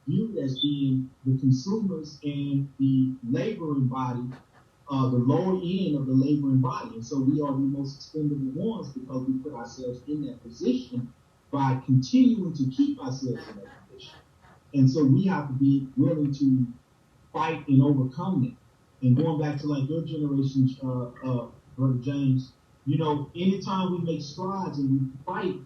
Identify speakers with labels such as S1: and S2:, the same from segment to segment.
S1: viewed as being the consumers and the laboring body, the lower end of the laboring body. And so we are the most expendable ones because we put ourselves in that position by continuing to keep ourselves in that position. And so we have to be willing to fight and overcome that. And going back to like your generation, Brother James, anytime we make strides and we fight,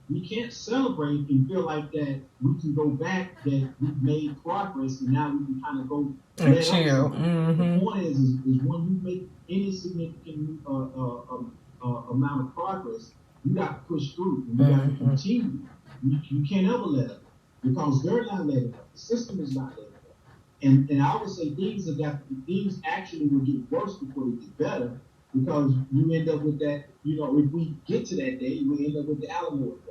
S1: we can't celebrate and feel like that we can go back, that we've made progress, and now we can kind of go
S2: and chill.
S1: The point is when you make any significant amount of progress, you got to push through and you got to continue. You can't ever let up because they're not letting up. The system is not letting up. And I would say things actually will get worse before they get better, because you end up with that, if we get to that day, we end up with the Alamo effect.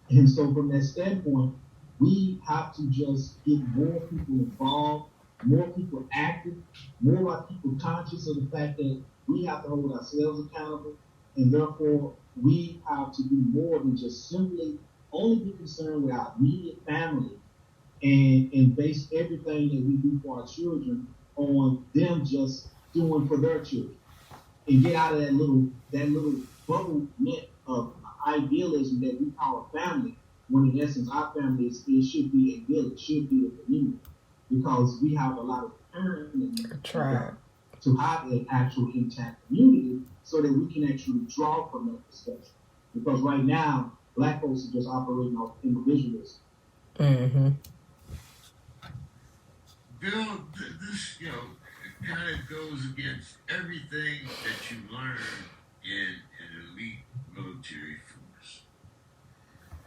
S1: And so from that standpoint, we have to just get more people involved, more people active, more of our people conscious of the fact that we have to hold ourselves accountable, and therefore we have to do more than just simply only be concerned with our immediate family and base everything that we do for our children on them just doing for their children, and get out of that little bubble net of idealism that we call a family, when in essence our family should be a village, should be a community, because we have a lot of parents to have an actual intact community so that we can actually draw from that perspective. Because right now, Black folks are just operating off individualism.
S2: Mm-hmm.
S3: Bill, this, kind of goes against everything that you learn in an elite military force.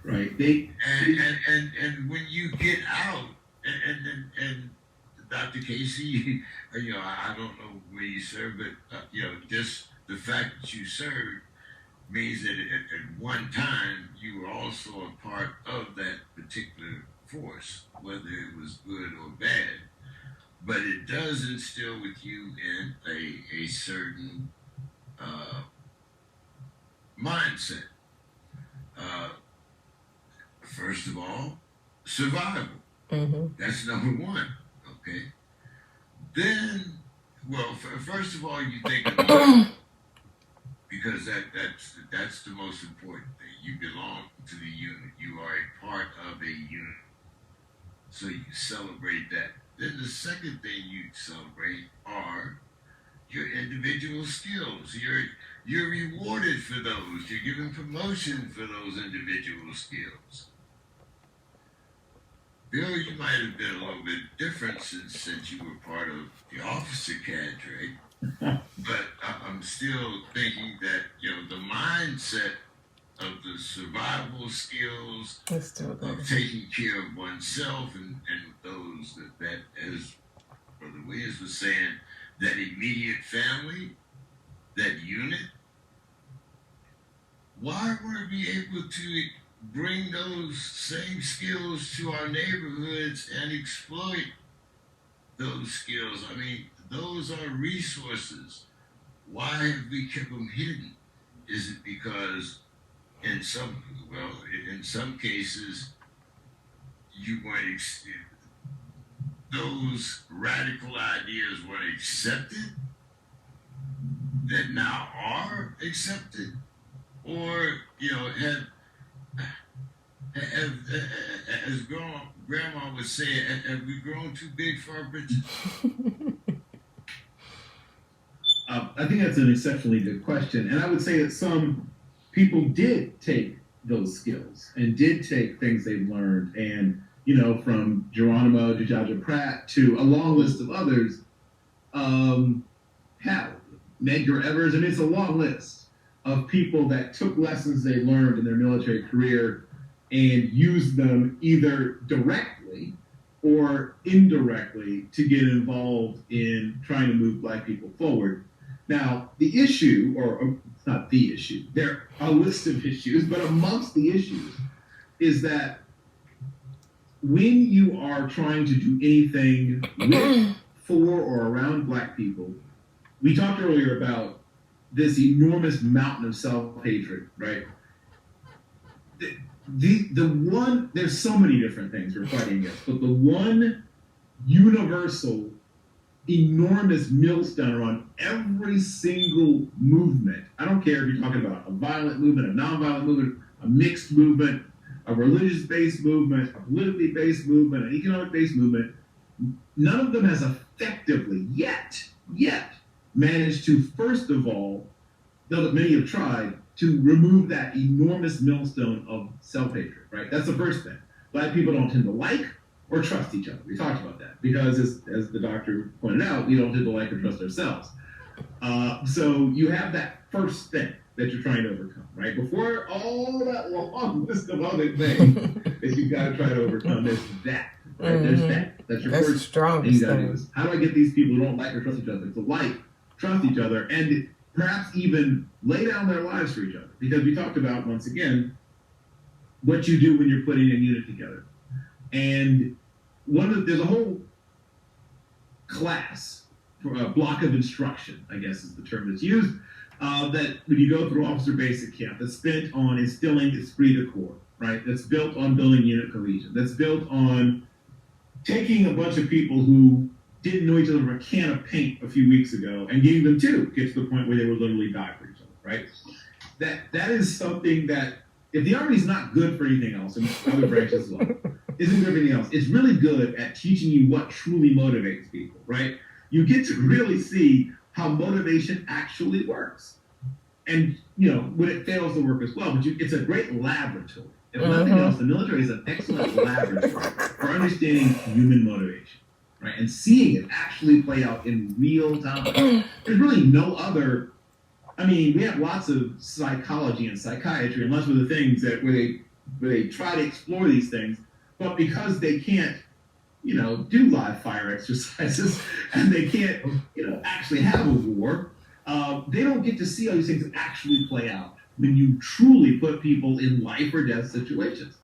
S4: Right.
S3: And when you get out, and Dr. Kaci, I don't know where you served, but just the fact that you served means that at one time you were also a part of that particular force, whether it was good or bad. But it does instill with you in a certain mindset. First of all, survival.
S2: Mm-hmm.
S3: That's number one. Okay. Then, first of all, you think of money, because that's the most important thing. You belong to the unit. You are a part of a unit. So you celebrate that. Then the second thing you celebrate are your individual skills. You're rewarded for those. You're given promotion for those individual skills. Bill, you might have been a little bit different since you were part of the officer cadre, but I'm still thinking that the mindset of the survival skills of taking care of oneself and those that, as Brother Williams was saying, that immediate family, that unit. Why weren't we able to bring those same skills to our neighborhoods and exploit those skills? I mean, those are resources. Why have we kept them hidden? Is it because in some cases, you weren't those radical ideas weren't accepted, that now are accepted, or as Grandma would say, have we grown too big for our britches?
S4: I think that's an exceptionally good question, and I would say that some people did take those skills and did take things they've learned, and from Geronimo to Jaja Pratt to a long list of others, Medgar Evers, and it's a long list of people that took lessons they learned in their military career and used them either directly or indirectly to get involved in trying to move Black people forward. Now, the issue, or it's not the issue, there are a list of issues, but amongst the issues is that when you are trying to do anything with, for, or around Black people, we talked earlier about this enormous mountain of self-hatred, right? there's so many different things we're fighting against, but the one universal, enormous millstone on every single movement, I don't care if you're talking about a violent movement, a nonviolent movement, a mixed movement, a religious-based movement, a politically-based movement, an economic-based movement, none of them has effectively yet managed to, first of all, though many have tried, to remove that enormous millstone of self-hatred, right? That's the first thing. Black people don't tend to like or trust each other. We talked about that because, as the doctor pointed out, we don't tend to like or trust ourselves. So you have that first thing that you're trying to overcome, right? Before all that long list of other things that you've got to try to overcome, there's that, right? There's that. That's your first thing you got to do is, how do I get these people who don't like or trust each other to like, trust each other, and perhaps even lay down their lives for each other? Because we talked about, once again, what you do when you're putting a unit together. And there's a whole class, a block of instruction, I guess is the term that's used, that when you go through officer basic camp, that's spent on instilling esprit de corps, right? That's built on building unit cohesion. That's built on taking a bunch of people who didn't know each other from a can of paint a few weeks ago and getting them to get to the point where they would literally die for each other, right? That is something that, if the Army's not good for anything else, and other branches well, isn't good for anything else, it's really good at teaching you what truly motivates people, right? You get to really see how motivation actually works. And, when it fails to work as well, but it's a great laboratory. If nothing else, the military is an excellent laboratory for understanding human motivation, right? And seeing it actually play out in real time. There's really no other. We have lots of psychology and psychiatry, and lots of the things where they try to explore these things, but because they can't, do live fire exercises and they can't, actually have a war, they don't get to see all these things that actually play out when you truly put people in life or death situations.